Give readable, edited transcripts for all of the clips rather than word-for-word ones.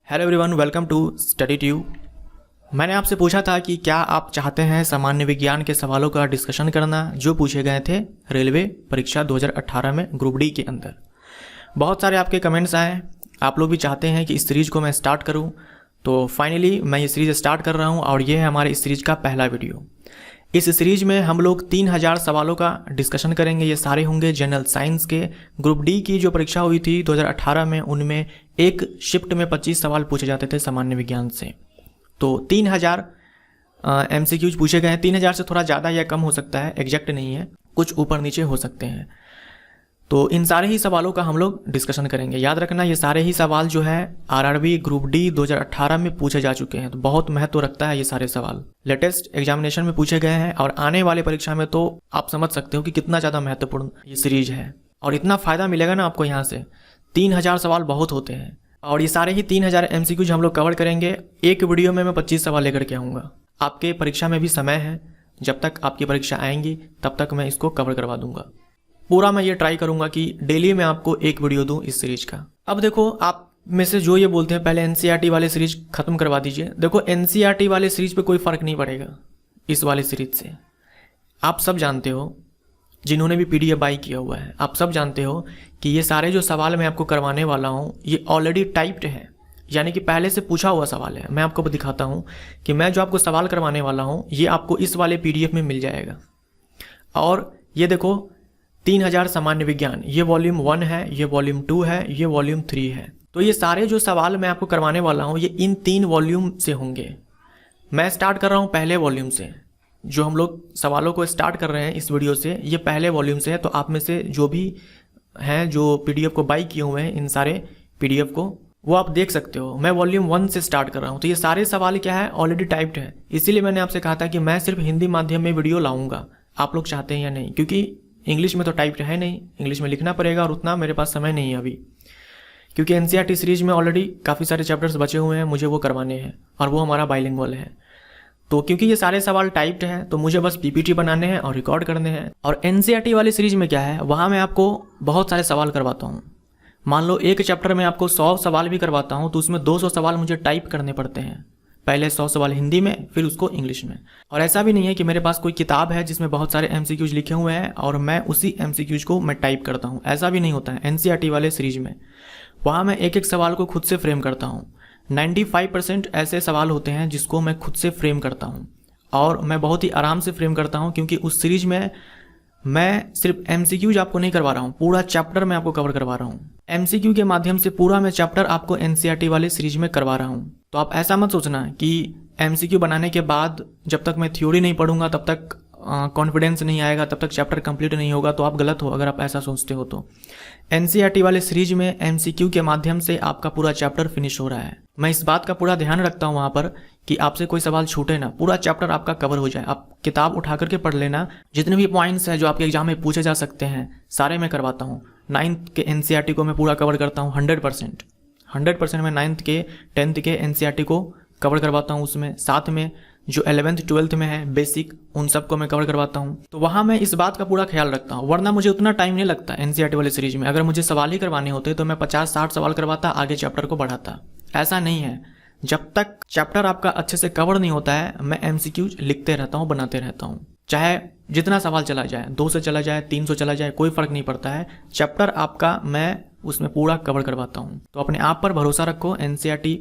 Hello everyone, welcome to Study Tube. मैंने आपसे पूछा था कि क्या आप चाहते हैं सामान्य विज्ञान के सवालों का डिस्कशन करना जो पूछे गए थे रेलवे परीक्षा 2018 में ग्रुप डी के अंदर। बहुत सारे आपके कमेंट्स आए, आप लोग भी चाहते हैं कि इस सीरीज़ को मैं स्टार्ट करूं, तो फाइनली मैं ये सीरीज़ स्टार्ट कर रहा हूं और ये है हमारे इस सीरीज़ का पहला वीडियो। इस सीरीज में हम लोग 3000 सवालों का डिस्कशन करेंगे। ये सारे होंगे जनरल साइंस के। ग्रुप डी की जो परीक्षा हुई थी 2018 में, उनमें एक शिफ्ट में 25 सवाल पूछे जाते थे सामान्य विज्ञान से। तो 3000 MCQs पूछे गए हैं। 3000 से थोड़ा ज़्यादा या कम हो सकता है, एग्जैक्ट नहीं है, कुछ ऊपर नीचे हो सकते हैं। तो इन सारे ही सवालों का हम लोग डिस्कशन करेंगे। याद रखना, ये सारे ही सवाल जो है आरआरबी ग्रुप डी 2018 में पूछे जा चुके हैं, तो बहुत महत्व रखता है ये सारे सवाल। लेटेस्ट एग्जामिनेशन में पूछे गए हैं और आने वाले परीक्षा में तो आप समझ सकते हो कि कितना ज़्यादा महत्वपूर्ण ये सीरीज है और इतना फ़ायदा मिलेगा ना आपको यहाँ से। 3000 सवाल बहुत होते हैं और ये सारे ही 3000 MCQs हम लोग कवर करेंगे। एक वीडियो में मैं 25 सवाल लेकर के आऊँगा। आपके परीक्षा में भी समय है, जब तक आपकी परीक्षा आएंगी तब तक मैं इसको कवर करवा दूंगा। पूरा मैं ये ट्राई करूंगा कि डेली मैं आपको एक वीडियो दूं इस सीरीज का। अब देखो, आप में से जो ये बोलते हैं पहले NCERT वाले सीरीज खत्म करवा दीजिए। देखो, NCERT वाले सीरीज पे कोई फ़र्क नहीं पड़ेगा इस वाले सीरीज से। आप सब जानते हो, जिन्होंने भी PDF बाई किया हुआ है, आप सब जानते हो कि ये सारे जो सवाल मैं आपको करवाने वाला हूँ ये ऑलरेडी टाइप्ड है, यानी कि पहले से पूछा हुआ सवाल है। मैं आपको दिखाता हूँ कि मैं जो आपको सवाल करवाने वाला हूँ ये आपको इस वाले PDF में मिल जाएगा। और ये देखो, 3000 सामान्य विज्ञान, ये वॉल्यूम 1 है, ये वॉल्यूम 2 है, ये वॉल्यूम 3 है। तो ये सारे जो सवाल मैं आपको करवाने वाला हूँ ये इन 3 वॉल्यूम से होंगे। मैं स्टार्ट कर रहा हूँ पहले वॉल्यूम से। जो हम लोग सवालों को स्टार्ट कर रहे हैं इस वीडियो से, ये पहले वॉल्यूम से है। तो आप में से जो भी हैं जो PDF को बाई किए हुए हैं, इन सारे PDF को वो आप देख सकते हो। मैं वॉल्यूम 1 से स्टार्ट कर रहा हूँ। तो ये सारे सवाल क्या है, ऑलरेडी टाइप्ड है। इसीलिए मैंने आपसे कहा था कि मैं सिर्फ हिंदी माध्यम में वीडियो लाऊंगा, आप लोग चाहते हैं या नहीं, क्योंकि इंग्लिश में तो टाइप्ड है नहीं, इंग्लिश में लिखना पड़ेगा और उतना मेरे पास समय नहीं है अभी, क्योंकि NCERT सीरीज में ऑलरेडी काफ़ी सारे चैप्टर्स बचे हुए हैं, मुझे वो करवाने हैं और वो हमारा बाइलिंगुअल है। तो क्योंकि ये सारे सवाल टाइप्ड हैं तो मुझे बस PPT बनाने हैं और रिकॉर्ड करने हैं। और NCERT वाली सीरीज में क्या है, वहाँ मैं आपको बहुत सारे सवाल करवाता हूँ। मान लो एक चैप्टर में आपको 100 सवाल भी करवाता हूँ तो उसमें 200 सवाल मुझे टाइप करने पड़ते हैं। पहले 100 सवाल हिंदी में, फिर उसको इंग्लिश में। और ऐसा भी नहीं है कि मेरे पास कोई किताब है जिसमें बहुत सारे MCQs लिखे हुए हैं और मैं उसी MCQs को मैं टाइप करता हूँ। ऐसा भी नहीं होता है NCERT वाले सीरीज में। वहाँ मैं एक एक सवाल को खुद से फ्रेम करता हूँ। 95% ऐसे सवाल होते हैं जिसको मैं खुद से फ्रेम करता हूँ और मैं बहुत ही आराम से फ्रेम करता हूँ, क्योंकि उस सीरीज में मैं सिर्फ MCQs आपको नहीं करवा रहा हूँ, पूरा चैप्टर मैं आपको कवर करवा रहा हूँ। MCQ के माध्यम से पूरा मैं चैप्टर आपको NCERT वाले सीरीज में करवा रहा हूँ। तो आप ऐसा मत सोचना कि MCQ बनाने के बाद जब तक मैं थ्योरी नहीं पढ़ूंगा तब तक कॉन्फिडेंस नहीं आएगा, तब तक चैप्टर कंप्लीट नहीं होगा। तो आप गलत हो अगर आप ऐसा सोचते हो। तो NCERT वाले सीरीज में MCQ के माध्यम से आपका पूरा चैप्टर फिनिश हो रहा है। मैं इस बात का पूरा ध्यान रखता हूँ वहाँ पर कि आपसे कोई सवाल छूटे ना, पूरा चैप्टर आपका कवर हो जाए। आप किताब उठा करके पढ़ लेना, जितने भी पॉइंट्स हैं जो आपके एग्जाम में पूछे जा सकते हैं सारे मैं करवाता हूँ। 9th के NCERT को मैं पूरा कवर करता हूँ 100%। मैं 9th के 10th के NCERT को कवर करवाता हूँ। उसमें साथ में जो 11th 12th में है बेसिक, उन सबको मैं कवर करवाता हूँ। तो वहाँ मैं इस बात का पूरा ख्याल रखता हूँ, वरना मुझे उतना टाइम नहीं लगता NCERT वाले सीरीज में। अगर मुझे सवाल ही करवाने होते तो मैं 50-60 सवाल करवाता, आगे चैप्टर को बढ़ाता। ऐसा नहीं है। जब तक चैप्टर आपका अच्छे से कवर नहीं होता है मैं MCQs लिखते रहता हूँ, बनाते रहता हूँ। चाहे जितना सवाल चला जाए, 2 से चला जाए, 300 चला जाए, कोई फ़र्क नहीं पड़ता है। चैप्टर आपका मैं उसमें पूरा कवर करवाता हूँ। तो अपने आप पर भरोसा रखो। NCERT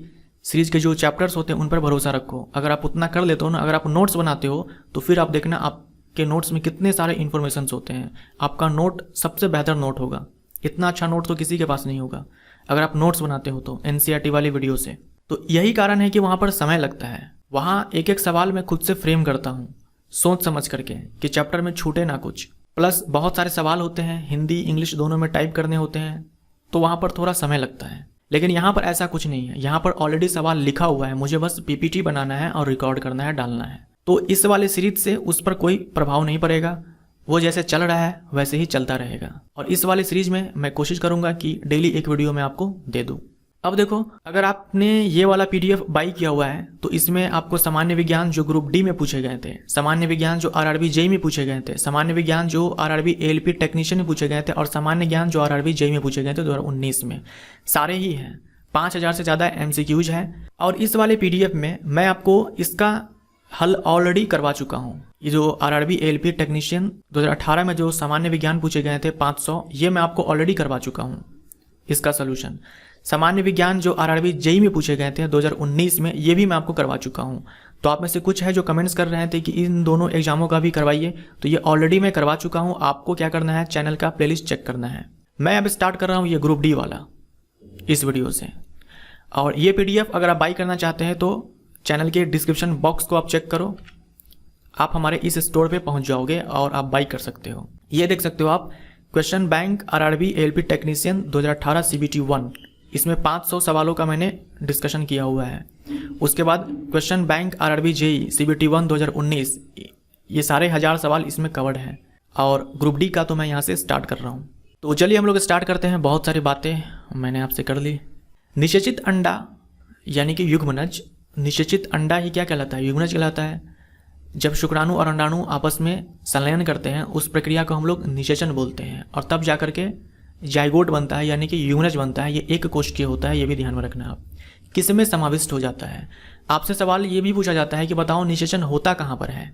सीरीज के जो चैप्टर्स होते हैं उन पर भरोसा रखो। अगर आप उतना कर लेते हो ना, अगर आप नोट्स बनाते हो तो फिर आप देखना आपके नोट्स में कितने सारे इन्फॉर्मेशंस होते हैं। आपका नोट सबसे बेहतर नोट होगा। इतना अच्छा नोट तो किसी के पास नहीं होगा अगर आप नोट्स बनाते हो तो NCERT वाली वीडियो से। तो यही कारण है कि वहाँ पर समय लगता है। वहाँ एक एक सवाल मैं खुद से फ्रेम करता हूँ सोच समझ करके कि चैप्टर में छूटे ना कुछ। प्लस बहुत सारे सवाल होते हैं, हिंदी इंग्लिश दोनों में टाइप करने होते हैं, तो वहाँ पर थोड़ा समय लगता है। लेकिन यहाँ पर ऐसा कुछ नहीं है। यहाँ पर ऑलरेडी सवाल लिखा हुआ है, मुझे बस PPT बनाना है और रिकॉर्ड करना है, डालना है। तो इस वाले सीरीज से उस पर कोई प्रभाव नहीं पड़ेगा। वो जैसे चल रहा है वैसे ही चलता रहेगा। और इस वाले सीरीज में मैं कोशिश करूँगा कि डेली एक वीडियो मैं आपको दे दूँ। अब देखो, अगर आपने ये वाला PDF बाई किया हुआ है तो इसमें आपको सामान्य विज्ञान जो ग्रुप डी में पूछे गए थे, सामान्य विज्ञान जो RRB JEE में पूछे गए थे, सामान्य विज्ञान जो RRB ALP टेक्नीशियन में पूछे गए थे और सामान्य ज्ञान जो RRB JEE में पूछे गए थे 2019 में, सारे ही हैं। 5000 से ज़्यादा MCQs है और इस वाले PDF में मैं आपको इसका हल ऑलरेडी करवा चुका हूँ। ये जो RRB ALP टेक्नीशियन 2018 में जो सामान्य विज्ञान पूछे गए थे 500, ये मैं आपको ऑलरेडी करवा चुका हूँ इसका सोल्यूशन। सामान्य विज्ञान जो RRB JEE में पूछे गए थे 2019 में, ये भी मैं आपको करवा चुका हूँ। तो आप में से कुछ है जो कमेंट्स कर रहे थे कि इन दोनों एग्जामों का भी करवाइए, तो ये ऑलरेडी मैं करवा चुका हूँ। आपको क्या करना है, चैनल का प्लेलिस्ट चेक करना है। मैं अब स्टार्ट कर रहा हूँ ये ग्रुप डी वाला इस वीडियो से। और ये PDF अगर आप बाई करना चाहते हैं तो चैनल के डिस्क्रिप्शन बॉक्स को आप चेक करो, आप हमारे इस स्टोर पे पहुंच जाओगे और आप बाई कर सकते हो। ये देख सकते हो आप, question bank RRB ALP technician 2018 CBT 1, इसमें 500 सवालों का मैंने डिस्कशन किया हुआ है। उसके बाद question bank RRB JEE CBT 1 2019, ये सारे 1000 सवाल इसमें कवर्ड हैं। और ग्रुप डी का तो मैं यहाँ से स्टार्ट कर रहा हूँ। तो चलिए हम लोग स्टार्ट करते हैं। बहुत सारी बातें मैंने आपसे कर ली। निषेचित अंडा यानी कि युग्मनज, निषेचित अंडा ही क्या कहलाता है, युग्मनज कहलाता है। जब शुक्राणु और अंडाणु आपस में संलयन करते हैं उस प्रक्रिया को हम लोग निषेचन बोलते हैं, और तब जाकर के जाइगोट बनता है यानी कि युग्मनज बनता है। ये एक कोशिकीय होता है, ये भी ध्यान में रखना आप। किस में समाविष्ट हो जाता है, आपसे सवाल ये भी पूछा जाता है कि बताओ निषेचन होता कहाँ पर है।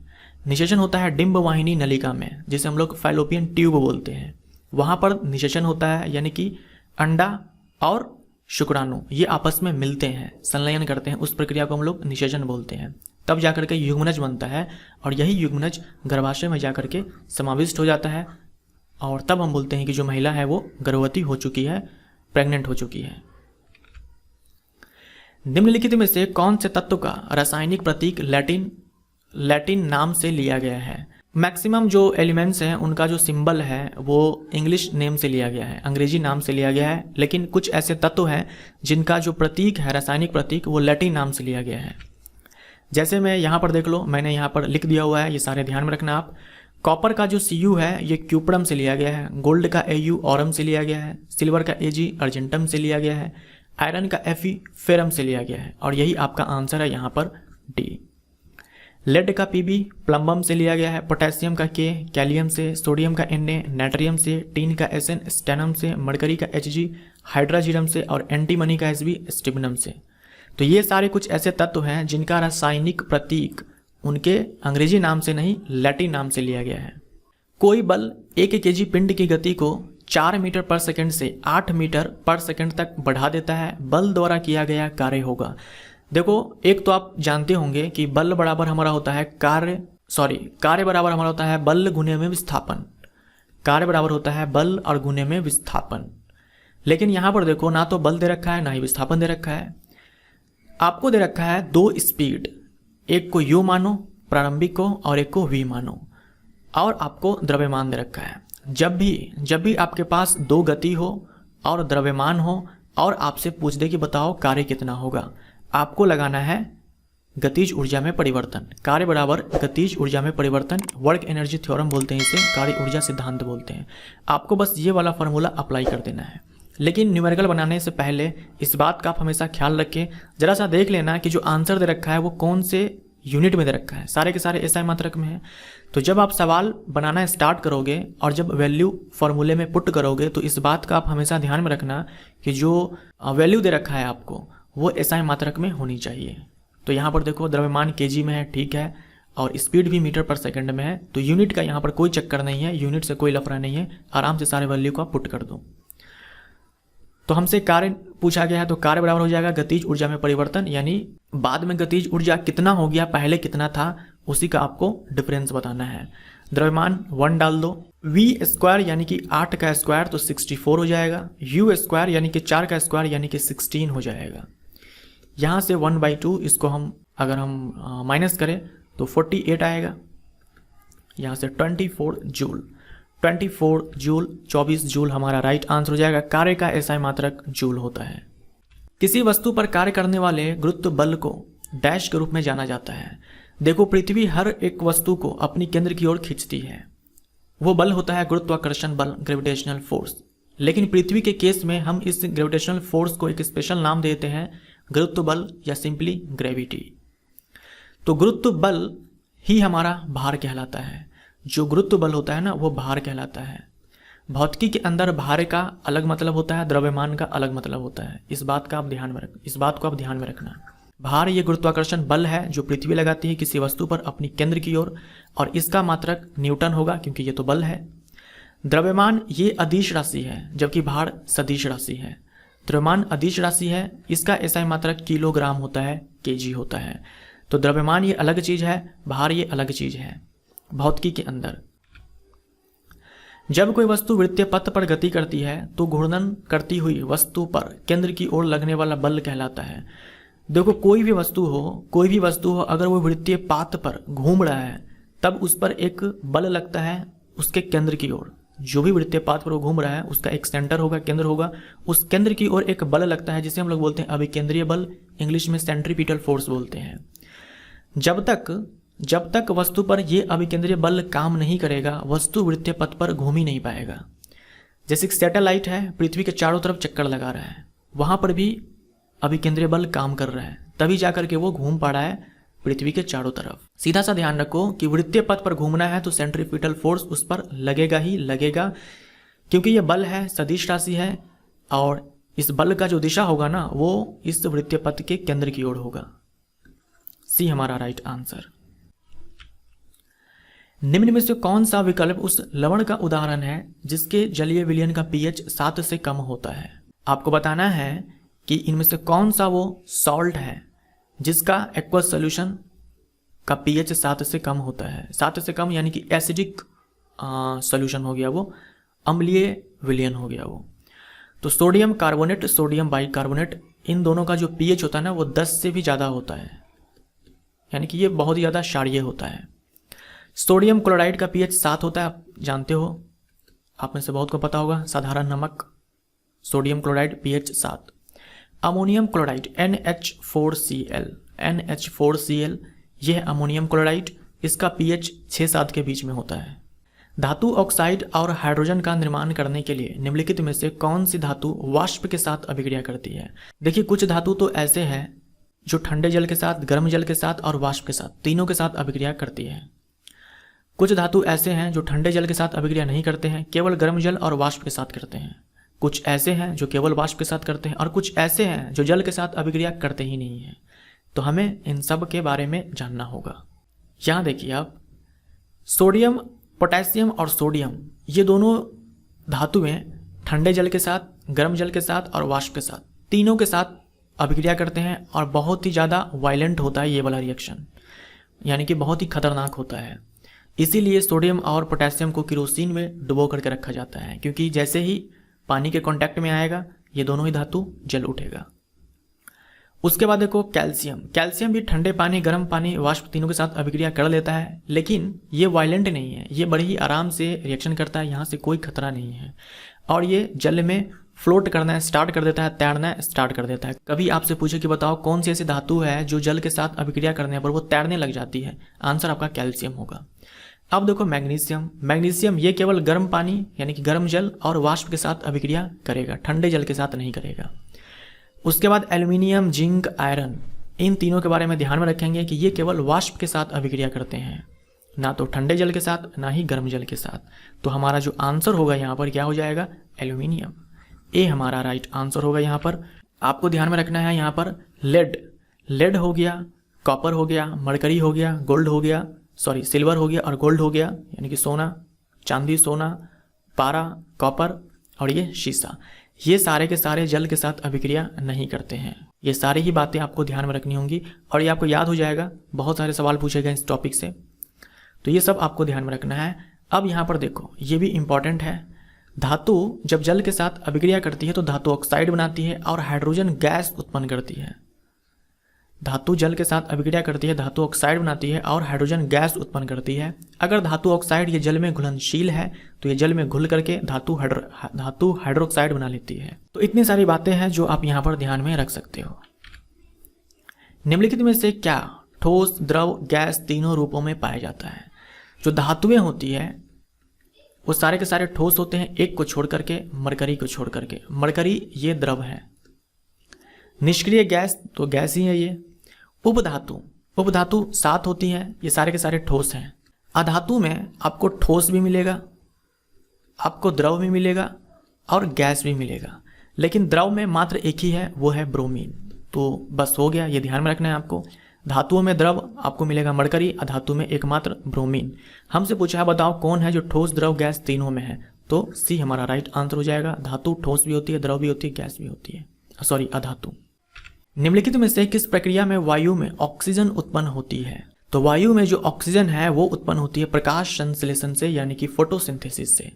निषेचन होता है डिंब वाहिनी नलिका में, जिसे हम लोग फैलोपियन ट्यूब बोलते हैं, वहाँ पर निषेचन होता है। यानी कि अंडा और शुक्राणु ये आपस में मिलते हैं, संलयन करते हैं, उस प्रक्रिया को हम लोग निषेचन बोलते हैं। तब जाकर के युग्मनज बनता है और यही युग्मनज गर्भाशय में जाकर के समाविष्ट हो जाता है, और तब हम बोलते हैं कि जो महिला है वो गर्भवती हो चुकी है, प्रेग्नेंट हो चुकी है। निम्नलिखित में से कौन से तत्व का रासायनिक प्रतीक लैटिन नाम से लिया गया है। मैक्सिमम जो एलिमेंट्स हैं उनका जो सिंबल है वो इंग्लिश नेम से लिया गया है, अंग्रेजी नाम से लिया गया है। लेकिन कुछ ऐसे तत्व हैं जिनका जो प्रतीक है, रासायनिक प्रतीक, वो लैटिन नाम से लिया गया है। जैसे मैं यहाँ पर देख लो, मैंने यहाँ पर लिख दिया हुआ है, ये सारे ध्यान में रखना आप। कॉपर का जो Cu है ये क्यूपरम से लिया गया है, गोल्ड का Au ऑरम से लिया गया है, सिल्वर का Ag अर्जेंटम से लिया गया है, आयरन का Fe फेरम से लिया गया है, और यही आपका आंसर है यहाँ पर डी। लेड का Pb प्लम्बम से लिया गया है, पोटेशियम का K कैलियम से, सोडियम का Na नाइट्रियम से, टीन का Sn स्टेनम से, मरकरी का Hg हाइड्राजीरम से, और एंटीमनी का Sb स्टिबनम से। तो ये सारे कुछ ऐसे तत्व हैं जिनका रासायनिक प्रतीक उनके अंग्रेजी नाम से नहीं, लैटिन नाम से लिया गया है। कोई बल 1 kg पिंड की गति को 4 मीटर पर सेकंड से 8 मीटर पर सेकंड तक बढ़ा देता है, बल द्वारा किया गया कार्य होगा। देखो, एक तो आप जानते होंगे कि बल बराबर हमारा होता है कार्य बराबर हमारा होता है बल गुने में विस्थापन। कार्य बराबर होता है बल और गुने में विस्थापन। लेकिन यहाँ पर देखो, ना तो बल दे रखा है ना ही विस्थापन दे रखा है। आपको दे रखा है 2 स्पीड, एक को u मानो प्रारंभिक को और एक को v मानो, और आपको द्रव्यमान दे रखा है। जब भी आपके पास 2 गति हो और द्रव्यमान हो और आपसे पूछ दे कि बताओ कार्य कितना होगा, आपको लगाना है गतिज ऊर्जा में परिवर्तन। कार्य बराबर गतिज ऊर्जा में परिवर्तन, वर्क एनर्जी थ्योरम बोलते हैं इसे, कार्य ऊर्जा सिद्धांत बोलते हैं। आपको बस ये वाला फॉर्मूला अप्लाई कर देना है। लेकिन न्यूमेरिकल बनाने से पहले इस बात का आप हमेशा ख्याल रखें, जरा सा देख लेना कि जो आंसर दे रखा है वो कौन से यूनिट में दे रखा है। सारे के सारे SI मात्रक में है। तो जब आप सवाल बनाना स्टार्ट करोगे और जब वैल्यू फॉर्मूले में पुट करोगे तो इस बात का आप हमेशा ध्यान में रखना कि जो वैल्यू दे रखा है आपको वो SI मात्रक में होनी चाहिए। तो यहाँ पर देखो, द्रव्यमान kg में है, ठीक है, और स्पीड भी मीटर पर सेकंड में है। तो यूनिट का यहाँ पर कोई चक्कर नहीं है, यूनिट से कोई लफड़ा नहीं है, आराम से सारे वैल्यू को आप पुट कर दो। तो हमसे कार्य पूछा गया है, तो कार्य बराबर हो जाएगा गतिज ऊर्जा में परिवर्तन, यानी बाद में गतिज ऊर्जा कितना हो गया, पहले कितना था, उसी का आपको डिफरेंस बताना है। द्रव्यमान 1 डाल दो, v² यानी कि 8 का स्क्वायर तो 64 हो जाएगा, u² यानी कि 4 का स्क्वायर यानी कि 16 हो जाएगा। यहाँ से 1/2 इसको अगर हम माइनस करें तो 48 आएगा। यहाँ से 24 जूल, 24 जूल हमारा राइट आंसर हो जाएगा। कार्य का SI मात्रक जूल होता है। किसी वस्तु पर कार्य करने वाले गुरुत्व बल को डैश के रूप में जाना जाता है। देखो, पृथ्वी हर एक वस्तु को अपनी केंद्र की ओर खींचती है, वो बल होता है गुरुत्वाकर्षण बल, ग्रेविटेशनल फोर्स। लेकिन पृथ्वी के केस में हम इस ग्रेविटेशनल फोर्स को एक स्पेशल नाम देते हैं, गुरुत्व बल या सिंपली ग्रेविटी। तो गुरुत्व बल ही हमारा भार कहलाता है। जो गुरुत्व बल होता है ना, वो भार कहलाता है। भौतिकी के अंदर भार का अलग मतलब होता है, द्रव्यमान का अलग मतलब होता है। इस बात को आप ध्यान में रखना। भार ये गुरुत्वाकर्षण बल है जो पृथ्वी लगाती है किसी वस्तु पर अपनी केंद्र की ओर, और इसका मात्रक न्यूटन होगा क्योंकि ये तो बल है। द्रव्यमान ये अदिश राशि है जबकि भार सदिश राशि है। द्रव्यमान अदिश राशि है, इसका एसआई मात्रक किलोग्राम होता है, केजी होता है। तो द्रव्यमान ये अलग चीज है, भार ये अलग चीज है भौतिकी के अंदर। जब कोई वस्तु वृत्तीय पथ पर गति करती है तो घूर्णन करती हुई वस्तु पर केंद्र की ओर लगने वाला बल कहलाता है। देखो कोई भी वस्तु हो अगर वो वृत्तीय पाथ पर घूम रहा है तब उस पर एक बल लगता है उसके केंद्र की ओर। जो भी वृत्तीय पाथ पर वो घूम रहा है उसका एक सेंटर होगा, केंद्र होगा, उस केंद्र की ओर एक बल लगता है जिसे हम लोग बोलते हैं अभिकेंद्रीय बल, इंग्लिश में सेंट्रीपिटल फोर्स बोलते हैं। जब तक वस्तु पर यह अभिकेंद्रीय बल काम नहीं करेगा वस्तु वृत्तीय पथ पर घूम ही नहीं पाएगा। जैसे एक सैटेलाइट है, पृथ्वी के चारों तरफ चक्कर लगा रहा है, वहां पर भी अभिकेंद्रीय बल काम कर रहा है, तभी जाकर के वो घूम पा रहा है पृथ्वी के चारों तरफ। सीधा सा ध्यान रखो कि वृत्तीय पथ पर घूमना है तो सेंट्रीपिटल फोर्स उस पर लगेगा ही लगेगा, क्योंकि यह बल है, सदिश राशि है, और इस बल का जो दिशा होगा ना वो इस वृत्तीय पथ के केंद्र की ओर होगा। सी हमारा राइट आंसर। निम्न में से कौन सा विकल्प उस लवण का उदाहरण है जिसके जलीय विलयन का पीएच 7 से कम होता है? आपको बताना है कि इनमें से कौन सा वो सॉल्ट है जिसका एक्वस सॉल्यूशन का पीएच 7 से कम होता है। 7 से कम यानी कि एसिडिक सॉल्यूशन हो गया वो, अम्लीय विलयन हो गया वो। तो सोडियम कार्बोनेट, सोडियम बाइकार्बोनेट, इन दोनों का जो पीएच होता है ना वो 10 से भी ज़्यादा होता है, यानी कि ये बहुत ही ज़्यादा क्षारीय होता है। सोडियम क्लोराइड का पीएच 7 होता है, आप जानते हो, आप में से बहुत को पता होगा, साधारण नमक sodium chloride pH 7। Ammonium chloride NH4Cl, यह अमोनियम क्लोराइड, इसका पीएच 6-7 के बीच में होता है। धातु ऑक्साइड और हाइड्रोजन का निर्माण करने के लिए निम्नलिखित में से कौन सी धातु वाष्प के साथ अभिक्रिया करती है? देखिए कुछ धातु तो ऐसे हैं जो ठंडे जल के साथ, गर्म जल के साथ और वाष्प के साथ, तीनों के साथ अभिक्रिया करती है। कुछ धातु ऐसे हैं जो ठंडे जल के साथ अभिक्रिया नहीं करते हैं, केवल गर्म जल और वाष्प के साथ करते हैं। कुछ ऐसे हैं जो केवल वाष्प के साथ करते हैं और कुछ ऐसे हैं जो जल के साथ अभिक्रिया करते ही नहीं हैं। तो हमें इन सब के बारे में जानना होगा। यहाँ देखिए आप, सोडियम, पोटेशियम और सोडियम, ये दोनों धातुएं ठंडे जल के साथ, गर्म जल के साथ और वाष्प के साथ, तीनों के साथ अभिक्रिया करते हैं और बहुत ही ज़्यादा वायलेंट होता है ये वाला रिएक्शन, यानी कि बहुत ही खतरनाक होता है। इसीलिए सोडियम और पोटेशियम को केरोसिन में डुबो करके रखा जाता है, क्योंकि जैसे ही पानी के कांटेक्ट में आएगा ये दोनों ही धातु जल उठेगा। उसके बाद देखो कैल्शियम, कैल्शियम भी ठंडे पानी, गर्म पानी, वाष्प तीनों के साथ अभिक्रिया कर लेता है, लेकिन ये वायलेंट नहीं है, ये बड़े ही आराम से रिएक्शन करता है, यहाँ से कोई खतरा नहीं है और ये जल में फ्लोट करना स्टार्ट कर देता है, तैरना स्टार्ट कर देता है। कभी आपसे पूछे कि बताओ कौन सी ऐसी धातु है जो जल के साथ अभिक्रिया करने पर वो तैरने लग जाती है? आंसर आपका कैल्शियम होगा। अब देखो मैग्नीशियम, मैग्नीशियम ये केवल गर्म पानी यानी कि गर्म जल और वाष्प के साथ अभिक्रिया करेगा, ठंडे जल के साथ नहीं करेगा। उसके बाद एल्यूमिनियम, जिंक, आयरन, इन तीनों के बारे में ध्यान में रखेंगे कि ये केवल वाष्प के साथ अभिक्रिया करते हैं, ना तो ठंडे जल के साथ ना ही गर्म जल के साथ। तो हमारा जो आंसर होगा यहाँ पर क्या हो जाएगा? एल्यूमिनियम। ए हमारा राइट आंसर होगा। यहाँ पर आपको ध्यान में रखना है, यहाँ पर लेड हो गया, कॉपर हो गया, मरकरी हो गया, गोल्ड हो गया, सॉरी सिल्वर हो गया और गोल्ड हो गया, यानी कि सोना, चांदी, सोना, पारा, कॉपर और ये शीशा, ये सारे के सारे जल के साथ अभिक्रिया नहीं करते हैं। ये सारी ही बातें आपको ध्यान में रखनी होंगी और ये आपको याद हो जाएगा, बहुत सारे सवाल पूछे गए इस टॉपिक से, तो ये सब आपको ध्यान में रखना है। अब यहाँ पर देखो, ये भी इंपॉर्टेंट है, धातु जब जल के साथ अभिक्रिया करती है तो धातु ऑक्साइड बनाती है और हाइड्रोजन गैस उत्पन्न करती है। धातु जल के साथ अभिक्रिया करती है, धातु ऑक्साइड बनाती है और हाइड्रोजन गैस उत्पन्न करती है। अगर धातु ऑक्साइड ये जल में घुलनशील है तो ये जल में घुल करके धातु हाइड्रोक्साइड बना लेती है। तो इतनी सारी बातें हैं जो आप यहाँ पर ध्यान में रख सकते हो। निम्नलिखित में से क्या ठोस, द्रव, गैस तीनों रूपों में पाया जाता है? जो धातुएं होती है वो सारे के सारे ठोस होते हैं, एक को छोड़ करके, मरकरी को छोड़ करके। मरकरी ये द्रव है। निष्क्रिय गैस तो गैस ही है ये। उपधातु 7 होती हैं, ये सारे के सारे ठोस हैं। अधातु में आपको ठोस भी मिलेगा, आपको द्रव भी मिलेगा और गैस भी मिलेगा, लेकिन द्रव में मात्र एक ही है, वो है ब्रोमीन। तो बस हो गया, ये ध्यान में रखना है आपको। धातुओं में द्रव आपको मिलेगा मरकरी, अधातु में एकमात्र ब्रोमीन। हमसे पूछा है बताओ कौन है जो ठोस द्रव गैस तीनों में है, तो सी हमारा राइट आंसर हो जाएगा। धातु ठोस भी होती है, द्रव भी होती है, गैस भी होती है, सॉरी अधातु। निम्नलिखित में से किस प्रक्रिया में वायु में ऑक्सीजन उत्पन्न होती है? तो वायु में जो ऑक्सीजन है वो उत्पन्न होती है प्रकाश संश्लेषण से, यानी कि फोटोसिंथेसिस से।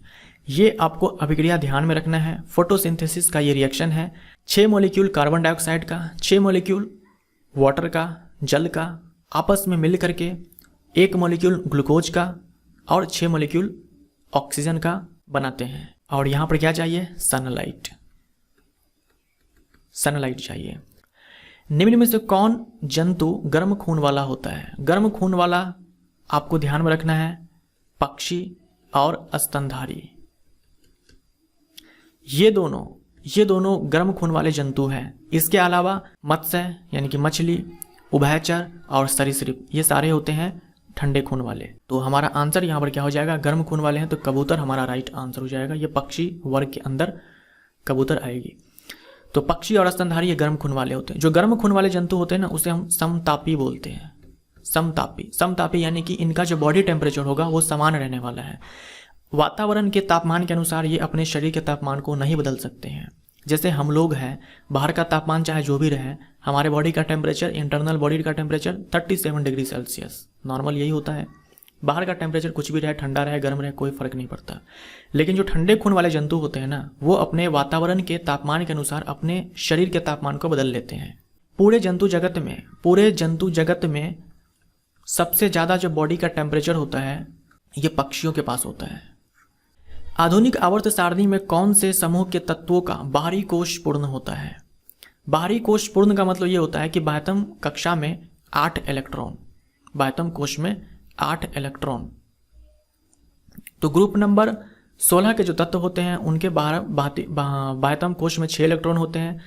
ये आपको अभिक्रिया ध्यान में रखना है। फोटोसिंथेसिस का ये रिएक्शन है, 6 मॉलिक्यूल कार्बन डाइऑक्साइड का, 6 मॉलिक्यूल वाटर का, जल का आपस में मिल करके 1 मॉलिक्यूल ग्लूकोज का और 6 मॉलिक्यूल ऑक्सीजन का बनाते हैं। और यहाँ पर क्या चाहिए? सनलाइट, सनलाइट चाहिए। निम्न में से कौन जंतु गर्म खून वाला होता है? गर्म खून वाला आपको ध्यान में रखना है पक्षी और स्तनधारी। ये दोनों गर्म खून वाले जंतु हैं। इसके अलावा मत्स्य यानी कि मछली, उभयचर और सरीसृप, ये सारे होते हैं ठंडे खून वाले। तो हमारा आंसर यहाँ पर क्या हो जाएगा? गर्म खून वाले हैं तो कबूतर हमारा राइट आंसर हो जाएगा। ये पक्षी वर्ग के अंदर कबूतर आएगी। तो पक्षी और स्तनधारी ये गर्म खून वाले होते हैं। जो गर्म खून वाले जंतु होते हैं ना, उसे हम समतापी बोलते हैं। समतापी यानी कि इनका जो बॉडी टेम्परेचर होगा वो समान रहने वाला है। वातावरण के तापमान के अनुसार ये अपने शरीर के तापमान को नहीं बदल सकते हैं। जैसे हम लोग हैं, बाहर का तापमान चाहे जो भी रहे, हमारे बॉडी का टेम्परेचर, इंटरनल बॉडी का टेम्परेचर 37 डिग्री सेल्सियस नॉर्मल यही होता है। बाहर का टेम्परेचर कुछ भी रहे, ठंडा रहे, गर्म रहे, कोई फर्क नहीं पड़ता। लेकिन जो ठंडे खून वाले जंतु होते हैं ना, वो अपने वातावरण के तापमान के अनुसार अपने शरीर के तापमान को बदल लेते हैं। पूरे जंतु जगत में सबसे ज़्यादा जो बॉडी का टेम्परेचर होता है ये पक्षियों के पास होता है। आधुनिक आवर्त सारणी में कौन से समूह के तत्वों का बाहरी कोश पूर्ण होता है? बाहरी कोश पूर्ण का मतलब ये होता है कि बाह्यतम कक्षा में 8 इलेक्ट्रॉन, बाह्यतम कोश में 8 इलेक्ट्रॉन। तो ग्रुप नंबर 16 के जो तत्व होते हैं उनके बाह्यतम कोश में 6 इलेक्ट्रॉन होते हैं।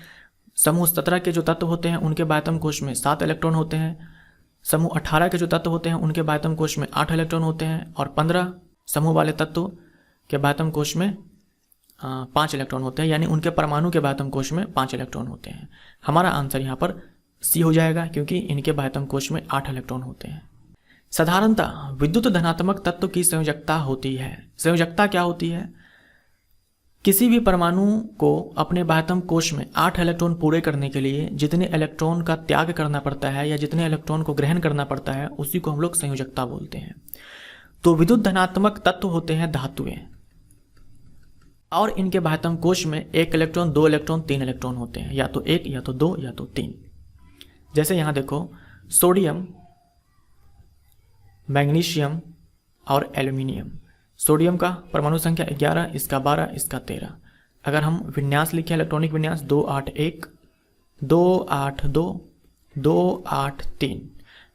समूह 17 के जो तत्व होते हैं उनके बाह्यतम कोश में 7 इलेक्ट्रॉन होते हैं। समूह 18 के जो तत्व होते हैं उनके बाह्यतम कोश में 8 इलेक्ट्रॉन होते हैं। और 15 समूह वाले तत्व के बाह्यतम कोश में 5 इलेक्ट्रॉन होते हैं, यानी उनके परमाणु के बाह्यतम कोश में 5 इलेक्ट्रॉन होते हैं। हमारा आंसर यहाँ पर सी हो जाएगा, क्योंकि इनके बाह्यतम कोश में 8 इलेक्ट्रॉन होते हैं। साधारणतः विद्युत धनात्मक तत्व की संयोजकता होती है। संयोजकता क्या होती है? किसी भी परमाणु को अपने बाह्यतम कोश में 8 इलेक्ट्रॉन पूरे करने के लिए जितने इलेक्ट्रॉन का त्याग करना पड़ता है या जितने इलेक्ट्रॉन को ग्रहण करना पड़ता है, उसी को हम लोग संयोजकता बोलते हैं। तो विद्युत धनात्मक तत्व होते हैं धातुएं, और इनके बाह्यतम कोश में 1 इलेक्ट्रॉन, 2 इलेक्ट्रॉन, 3 इलेक्ट्रॉन होते हैं, या तो 1 या तो 2 या तो 3। जैसे यहाँ देखो, सोडियम, मैग्नीशियम और एल्यूमिनियम। सोडियम का परमाणु संख्या 11, इसका 12, इसका 13। अगर हम विन्यास लिखें, इलेक्ट्रॉनिक विन्यास 281, 282, 283।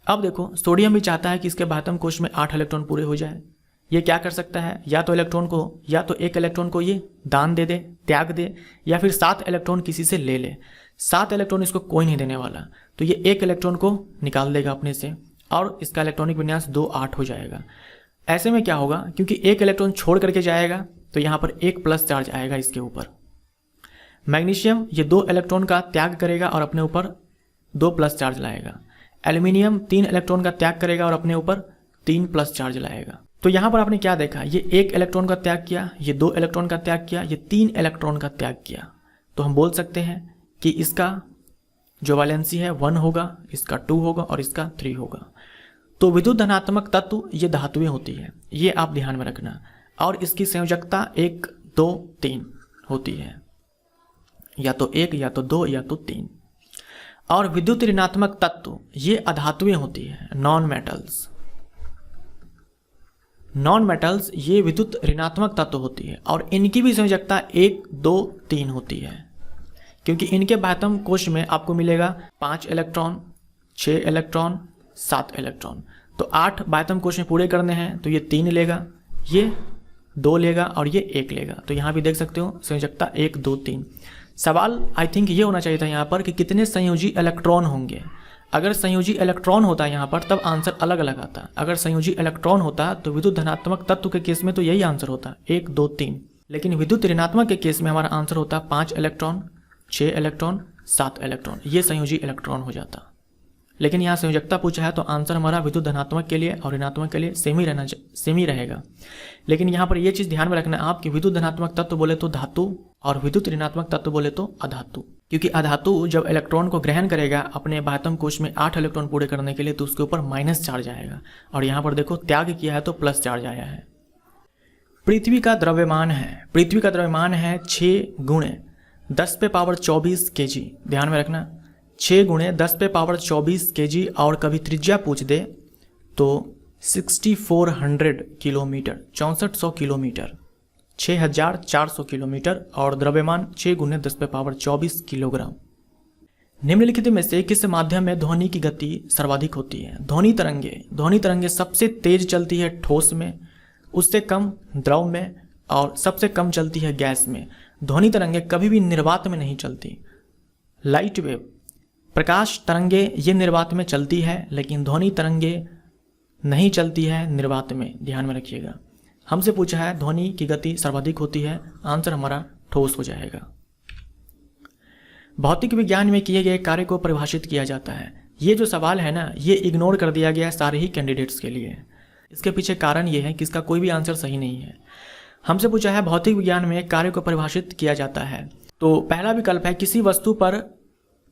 अब देखो, सोडियम भी चाहता है कि इसके बाह्यतम कोश में 8 इलेक्ट्रॉन पूरे हो जाए। ये क्या कर सकता है? या तो 1 इलेक्ट्रॉन को ये दान दे दे, त्याग दे, या फिर 7 इलेक्ट्रॉन किसी से ले ले। 7 इलेक्ट्रॉन इसको कोई नहीं देने वाला, तो ये 1 इलेक्ट्रॉन को निकाल देगा अपने से और इसका इलेक्ट्रॉनिक विन्यास 2-8 हो जाएगा। ऐसे में क्या होगा, क्योंकि 1 इलेक्ट्रॉन छोड़ करके जाएगा तो यहाँ पर 1 प्लस चार्ज आएगा इसके ऊपर। मैग्नीशियम ये 2 इलेक्ट्रॉन का त्याग करेगा और अपने ऊपर 2 प्लस चार्ज लाएगा। एल्यूमिनियम 3 इलेक्ट्रॉन का त्याग करेगा और अपने ऊपर 3 प्लस चार्ज लाएगा। तो यहाँ पर आपने क्या देखा, ये 1 इलेक्ट्रॉन का त्याग किया, ये 2 इलेक्ट्रॉन का त्याग किया, ये 3 इलेक्ट्रॉन का त्याग किया। तो हम बोल सकते हैं कि इसका जो वैलेंसी है 1 होगा, इसका 2 होगा और इसका 3 होगा। तो विद्युत धनात्मक तत्व ये धातुएं होती है, ये आप ध्यान में रखना। और इसकी संयोजकता 1, 2, 3 होती है, या तो 1 या तो 2 या तो 3। और विद्युत ऋणात्मक तत्व ये अधातुएं होती है, नॉन मेटल्स ये विद्युत ऋणात्मक तत्व होती है, और इनकी भी संयोजकता 1, 2, 3 होती है, क्योंकि इनके बाह्यतम कोश में आपको मिलेगा 5 इलेक्ट्रॉन, 6 इलेक्ट्रॉन, 7 इलेक्ट्रॉन। तो 8 बाह्यतम कोश में पूरे करने हैं, तो ये 3 लेगा, ये 2 लेगा और ये 1 लेगा। तो यहाँ भी देख सकते हो संयोजकता 1, 2, 3। सवाल आई थिंक ये होना चाहिए था यहाँ पर कि कितने संयोजी इलेक्ट्रॉन होंगे। अगर संयोजी इलेक्ट्रॉन होता यहाँ पर तब आंसर अलग अलग आता। अगर संयोजी इलेक्ट्रॉन होता तो विद्युत धनात्मक तत्व के केस में तो यही आंसर होता 1, 2, 3। लेकिन विद्युत ऋणात्मक के केस में हमारा आंसर होता 5 इलेक्ट्रॉन, 6 इलेक्ट्रॉन, 7 इलेक्ट्रॉन। ये संयोजी इलेक्ट्रॉन हो जाता। लेकिन यहाँ संयोजकता पूछा है तो आंसर हमारा विद्युत धनात्मक के लिए और ऋणात्मक के लिए सेम ही रहेगा। लेकिन यहाँ पर ये चीज़ ध्यान में रखना आप कि विद्युत धनात्मक तत्व बोले तो धातु और विद्युत ऋणात्मक तत्व बोले तो अधातु। क्योंकि अधातु जब इलेक्ट्रॉन को ग्रहण करेगा अपने बाह्यतम कोश में 8 इलेक्ट्रॉन पूरे करने के लिए तो उसके ऊपर माइनस चार्ज आएगा, और यहाँ पर देखो त्याग किया है तो प्लस चार्ज आया है। पृथ्वी का द्रव्यमान है 6 गुणे 10⁻24 kg। ध्यान में रखना 6 गुणे 10⁻24 kg, और कभी त्रिज्या पूछ दे तो 6400 किलोमीटर, 6400 किलोमीटर, 6400 किलोमीटर, और द्रव्यमान 6 गुणे 10⁻24 किलोग्राम। निम्नलिखित में से किस माध्यम में ध्वनि की गति सर्वाधिक होती है? ध्वनि तरंगे सबसे तेज चलती है ठोस में, उससे कम द्रव में, और सबसे कम चलती है गैस में। ध्वनि तरंगे कभी भी निर्वात में नहीं चलती। लाइट वेव, प्रकाश तरंगे ये निर्वात में चलती है, लेकिन ध्वनि तरंगे नहीं चलती है निर्वात में। ध्यान में रखिएगा। हमसे पूछा है ध्वनि की गति सर्वाधिक होती है, आंसर हमारा ठोस हो जाएगा। भौतिक विज्ञान में किए गए कार्य को परिभाषित किया जाता है। ये जो सवाल है ना, ये इग्नोर कर दिया गया है सारे ही कैंडिडेट्स के लिए। इसके पीछे कारण ये है कि इसका कोई भी आंसर सही नहीं है। हमसे पूछा है भौतिक विज्ञान में कार्य को परिभाषित किया जाता है, तो पहला विकल्प है किसी वस्तु पर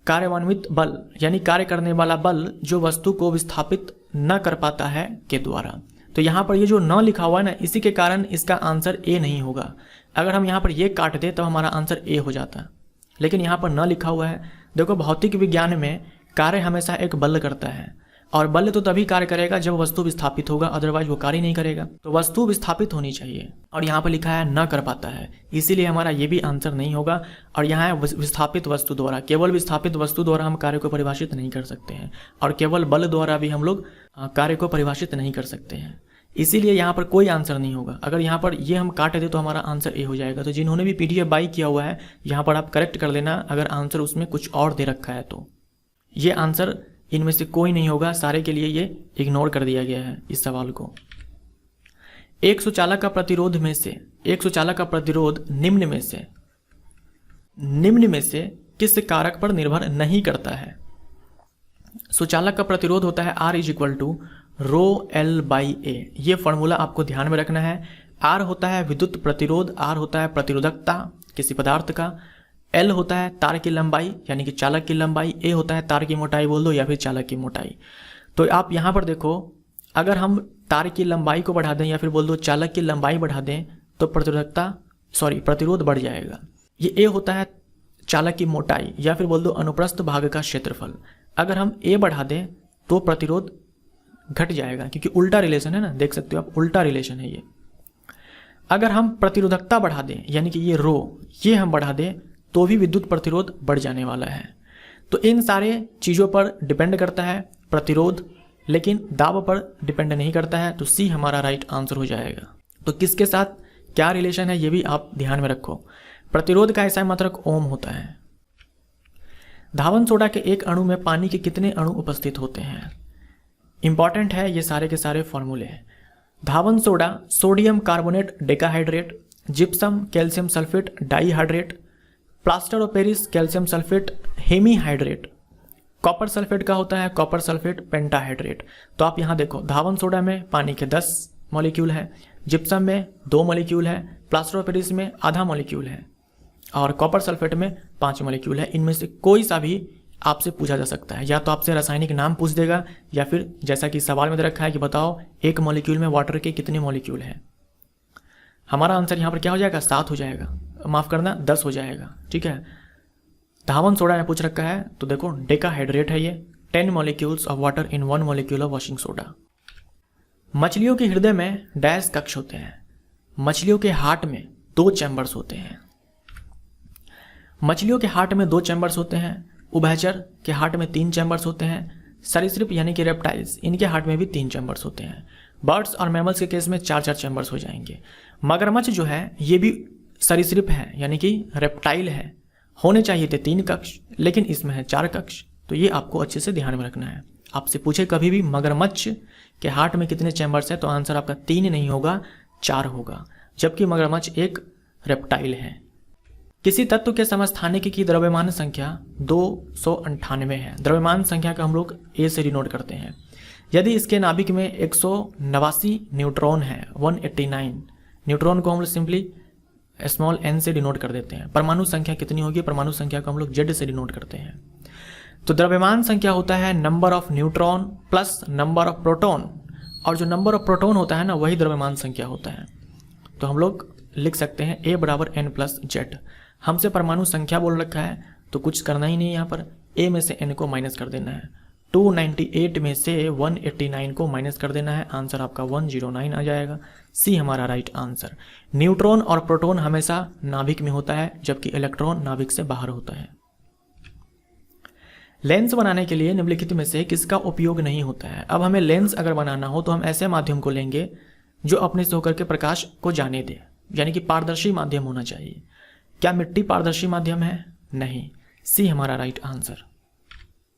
कार्यान्वित बल, यानी कार्य करने वाला बल जो वस्तु को विस्थापित न कर पाता है के द्वारा। तो यहाँ पर ये जो न लिखा हुआ है ना, इसी के कारण इसका आंसर ए नहीं होगा। अगर हम यहाँ पर ये काट दे तब हमारा आंसर ए हो जाता, लेकिन यहाँ पर न लिखा हुआ है। देखो भौतिक विज्ञान में कार्य हमेशा एक बल करता है, और बल तो तभी कार्य करेगा जब वस्तु विस्थापित होगा, अदरवाइज वो कार्य नहीं करेगा। तो वस्तु विस्थापित होनी चाहिए, और यहाँ पर लिखा है न कर पाता है, इसीलिए हमारा ये भी आंसर नहीं होगा। और यहाँ है विस्थापित वस्तु द्वारा। केवल विस्थापित वस्तु द्वारा हम कार्य को परिभाषित नहीं कर सकते हैं, और केवल बल द्वारा भी हम लोग कार्य को परिभाषित नहीं कर सकते हैं, इसीलिए यहाँ पर कोई आंसर नहीं होगा। अगर यहाँ पर ये हम काट दे तो हमारा आंसर ए हो जाएगा। तो जिन्होंने भी PDF बाई किया हुआ है यहाँ पर आप करेक्ट कर लेना, अगर आंसर उसमें कुछ और दे रखा है तो। ये आंसर इनमें से कोई नहीं होगा, सारे के लिए ये इग्नोर कर दिया गया है इस सवाल को। एक सुचालक का प्रतिरोध निम्न में से किस कारक पर निर्भर नहीं करता है? सुचालक का प्रतिरोध होता है R = ρL/A। ये फॉर्मूला आपको ध्यान में रखना है। R होता है विद्युत प्रतिरोध, R होता है प्रतिरोधकता किसी पदार्थ का, L होता है तार की लंबाई यानी कि चालक की लंबाई, A होता है तार की मोटाई बोल दो या फिर चालक की मोटाई। तो आप यहाँ पर देखो, अगर हम तार की लंबाई को बढ़ा दें या फिर बोल दो चालक की लंबाई बढ़ा दें तो प्रतिरोध बढ़ जाएगा। ये A होता है चालक की मोटाई या फिर बोल दो अनुप्रस्थ भाग का क्षेत्रफल। अगर हम A बढ़ा दें तो प्रतिरोध घट जाएगा, क्योंकि उल्टा रिलेशन है ना, देख सकते हो आप, उल्टा रिलेशन है ये। अगर हम प्रतिरोधकता बढ़ा दें यानी कि ये रो, ये हम बढ़ा दें तो भी विद्युत प्रतिरोध बढ़ जाने वाला है। तो इन सारे चीज़ों पर डिपेंड करता है प्रतिरोध, लेकिन दाब पर डिपेंड नहीं करता है। तो सी हमारा राइट आंसर हो जाएगा। तो किसके साथ क्या रिलेशन है ये भी आप ध्यान में रखो। प्रतिरोध का ऐसा मात्रक ओम होता है। धावन सोडा के एक अणु में पानी के कितने अणु उपस्थित होते हैं? इंपॉर्टेंट है ये सारे के सारे फॉर्मूले हैं। धावन soda sodium carbonate decahydrate, gypsum calcium sulphate dihydrate, plaster of Paris calcium sulphate hemihydrate, copper sulphate का होता है कॉपर सल्फेट पेंटाहाइड्रेट। तो आप यहाँ देखो, धावन सोडा में पानी के 10 मॉलिक्यूल है, जिप्सम में 2 मॉलिक्यूल है, प्लास्टर ऑफ पेरिस में आधा मॉलिक्यूल है, और कॉपर सल्फेट में 5 मॉलिक्यूल है। इनमें से कोई सा भी आपसे पूछा जा सकता है, या तो आपसे रासायनिक नाम पूछ देगा, या फिर जैसा कि सवाल में दे रखा है कि बताओ एक मॉलिक्यूल में वाटर के कितने मॉलिक्यूल हैं। हमारा आंसर यहाँ पर क्या हो जाएगा? 7 हो जाएगा, माफ़ करना 10 हो जाएगा। ठीक है, धावन सोडा में पूछ रखा है तो देखो डेकाहाइड्रेट है ये, 10 molecules of water in 1 molecule of washing soda. मछलियों के हृदय में डैश कक्ष होते हैं। मछलियों के हार्ट में 2 चैम्बर्स होते हैं। मछलियों के हार्ट में 2 चैम्बर्स होते हैं। उभयचर के हार्ट में 3 चैम्बर्स होते हैं। सरीसृप यानी कि रेप्टाइल्स, इनके हार्ट में भी 3 चैम्बर्स होते हैं। बर्ड्स और मैमल्स के केस में 4-4 चैम्बर्स हो जाएंगे। मगरमच्छ जो है ये भी सरीसृप है यानी कि रेप्टाइल है, होने चाहिए थे 3 कक्ष, लेकिन इसमें है 4 कक्ष। तो ये आपको अच्छे से ध्यान में रखना है। आपसे पूछे कभी भी मगरमच्छ के हार्ट में कितने चैम्बर्स है, तो आंसर आपका 3 नहीं होगा, 4 होगा, जबकि मगरमच्छ एक रेप्टाइल है। किसी तत्व के समस्थानिक की द्रव्यमान संख्या 298 है। द्रव्यमान संख्या का हम लोग ए से डिनोट करते हैं। यदि इसके नाभिक में 189 न्यूट्रॉन है, 189 न्यूट्रॉन को हम लोग सिंपली स्मॉल n से डिनोट कर देते हैं। परमाणु संख्या कितनी होगी, परमाणु संख्या को हम लोग z से डिनोट करते हैं। तो द्रव्यमान संख्या होता है number of neutron plus number of proton, और जो नंबर ऑफ प्रोटॉन होता है ना, वही द्रव्यमान संख्या होता है। तो हम लोग लिख सकते हैं a बराबर n प्लस z। हमसे परमाणु संख्या बोल रखा है, तो कुछ करना ही नहीं है। यहाँ पर a में से n को माइनस कर देना है। 298 में से 189 को माइनस कर देना है, आंसर आपका 109 आ जाएगा। सी हमारा राइट आंसर। न्यूट्रॉन और प्रोटॉन हमेशा नाभिक में होता है, जबकि इलेक्ट्रॉन नाभिक से बाहर होता है। लेंस बनाने के लिए निम्नलिखित में से किसका उपयोग नहीं होता है। अब हमें लेंस अगर बनाना हो तो हम ऐसे माध्यम को लेंगे जो अपने से होकर के प्रकाश को जाने दे, यानी कि पारदर्शी माध्यम होना चाहिए। क्या मिट्टी पारदर्शी माध्यम है? नहीं। सी हमारा राइट आंसर।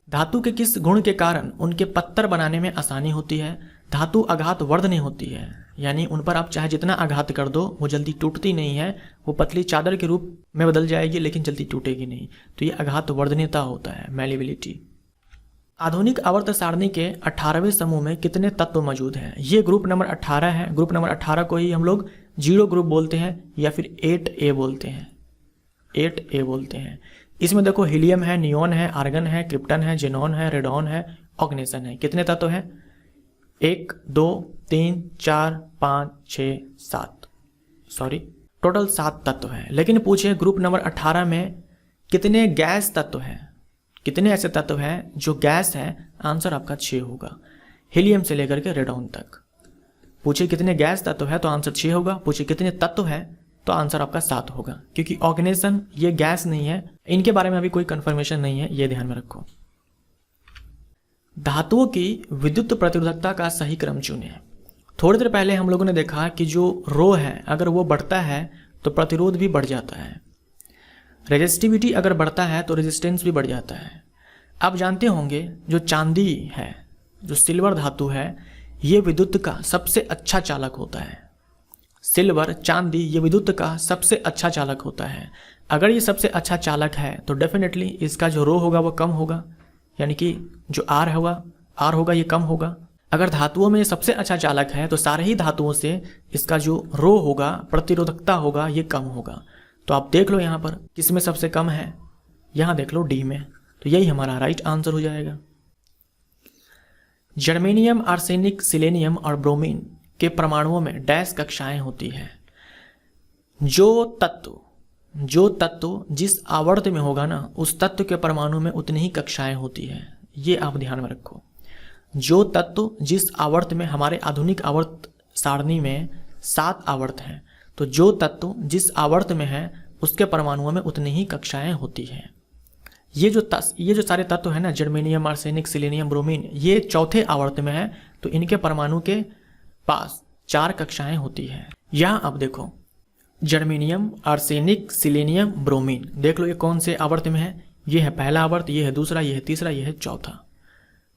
धातु के किस गुण के कारण उनके पत्थर बनाने में आसानी होती है? धातु आघात वर्धनीय होती है, यानी उन पर आप चाहे जितना आघात कर दो वो जल्दी टूटती नहीं है। वो पतली चादर के रूप में बदल जाएगी लेकिन जल्दी टूटेगी नहीं। तो ये आघात वर्धनीयता होता है, मैलिबिलिटी। आधुनिक आवर्त सारणी के 18वें समूह में कितने तत्व मौजूद हैं? ये ग्रुप नंबर 18 है। ग्रुप नंबर 18 को ही हम लोग 0 ग्रुप बोलते हैं या फिर 8A बोलते हैं। 8A बोलते हैं। इसमें देखो हीलियम है, नियोन है, आर्गन है, क्रिप्टन है, जेनॉन है, रेडॉन है, ऑर्गेनेसन है। कितने तत्व हैं? 1 2 3 4 5 6 7, सॉरी टोटल 7 तत्व हैं। लेकिन पूछे ग्रुप नंबर 18 में कितने गैस तत्व हैं? कितने ऐसे तत्व हैं जो गैस है? आंसर आपका 6 होगा, हीलियम से लेकर के रेडॉन तक। पूछे कितने गैस तत्व है तो आंसर 6 होगा। पूछे कितने तत्व है तो आंसर आपका 7 होगा, क्योंकि ऑर्गेनेसन ये गैस नहीं है। इनके बारे में अभी कोई कंफर्मेशन नहीं है, ये ध्यान में रखो। धातुओं की विद्युत प्रतिरोधकता का सही क्रम चुनें। थोड़ी देर पहले हम लोगों ने देखा कि जो रो है अगर वो बढ़ता है तो प्रतिरोध भी बढ़ जाता है, रेजिस्टिविटी अगर बढ़ता है तो रेजिस्टेंस भी बढ़ जाता है। आप जानते होंगे जो चांदी है, जो सिल्वर धातु है, ये विद्युत का सबसे अच्छा चालक होता है। सिल्वर, चांदी, ये विद्युत का सबसे अच्छा चालक होता है। अगर ये सबसे अच्छा चालक है तो डेफिनेटली इसका जो रो होगा वो कम होगा, यानी कि जो आर होगा ये कम होगा। अगर धातुओं में सबसे अच्छा चालक है तो सारे ही धातुओं से इसका जो रो होगा, प्रतिरोधकता होगा, ये कम होगा। तो आप देख लो यहाँ पर किस में सबसे कम है, यहाँ देख लो डी में। तो यही हमारा राइट आंसर हो जाएगा। जर्मेनियम, आर्सेनिक, सिलेनियम और ब्रोमीन के परमाणुओं में डैश कक्षाएं होती है। जो तत्व जिस आवर्त में होगा ना, उस तत्व के परमाणु में उतनी ही कक्षाएं होती है। ये आप ध्यान में रखो। जो तत्व जिस आवर्त में, हमारे आधुनिक आवर्त सारणी में 7 आवर्त हैं, तो जो तत्व जिस आवर्त में है उसके परमाणुओं में उतनी ही कक्षाएं होती हैं। ये जो सारे तत्व है ना, जर्मेनियम, आर्सेनिक, सिलेनियम, ब्रोमीन, ये चौथे आवर्त में है, तो इनके परमाणु के पास 4 कक्षाएं होती हैं। यहाँ आप देखो जर्मेनियम, आर्सेनिक, सिलेनियम, ब्रोमीन, देख लो ये कौन से आवर्त में है। ये है पहला आवर्त, ये है दूसरा, ये है तीसरा, ये है चौथा।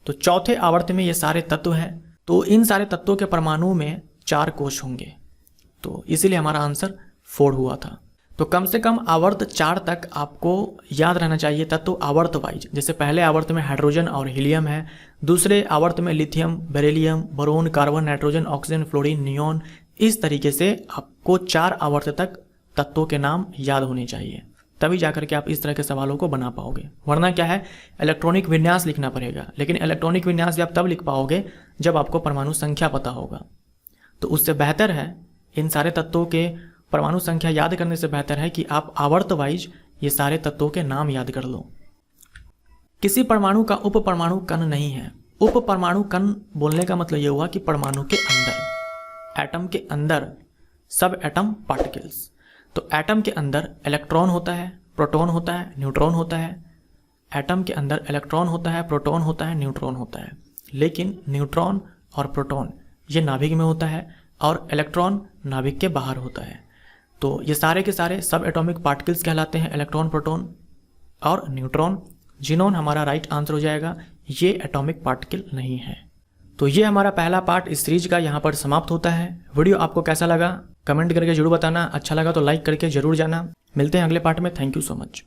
तो चौथे आवर्त में ये सारे तत्व हैं। तो इन सारे तत्वों के परमाणु में 4 कोश होंगे, तो इसीलिए हमारा आंसर 4 हुआ था। तो कम से कम आवर्त 4 तक आपको याद रहना चाहिए तत्व आवर्त वाइज। जैसे पहले आवर्त में हाइड्रोजन और हीलियम है, दूसरे आवर्त में lithium, beryllium, boron, carbon, nitrogen, oxygen, fluorine, neon. इस तरीके से आपको 4 आवर्त तक तत्वों के नाम याद होने चाहिए, तभी जाकर के आप इस तरह के सवालों को बना पाओगे। वरना क्या है, इलेक्ट्रॉनिक विन्यास लिखना पड़ेगा। लेकिन इलेक्ट्रॉनिक विन्यास भी आप तब लिख पाओगे जब आपको परमाणु संख्या पता होगा। तो उससे बेहतर है, इन सारे तत्वों के परमाणु संख्या याद करने से बेहतर है कि आप आवर्त वाइज ये सारे तत्वों के नाम याद कर लो। किसी परमाणु का उप परमाणु कण नहीं है। उप परमाणु कण बोलने का मतलब ये हुआ कि परमाणु के अंदर, एटम के अंदर, सब एटम पार्टिकल्स। तो एटम के अंदर इलेक्ट्रॉन होता है, प्रोटॉन होता है, न्यूट्रॉन होता है। एटम के अंदर इलेक्ट्रॉन होता है, प्रोटॉन होता है, न्यूट्रॉन होता है। लेकिन न्यूट्रॉन और प्रोटॉन ये नाभिक में होता है और इलेक्ट्रॉन नाभिक के बाहर होता है। तो ये सारे के सारे सब एटॉमिक पार्टिकल्स कहलाते हैं, इलेक्ट्रॉन, प्रोटॉन और न्यूट्रॉन। जिनोन हमारा राइट आंसर हो जाएगा, ये एटॉमिक पार्टिकल नहीं है। तो ये हमारा पहला पार्ट इस सीरीज का यहाँ पर समाप्त होता है। वीडियो आपको कैसा लगा कमेंट करके जरूर बताना, अच्छा लगा तो लाइक करके जरूर जाना। मिलते हैं अगले पार्ट में। Thank you so much.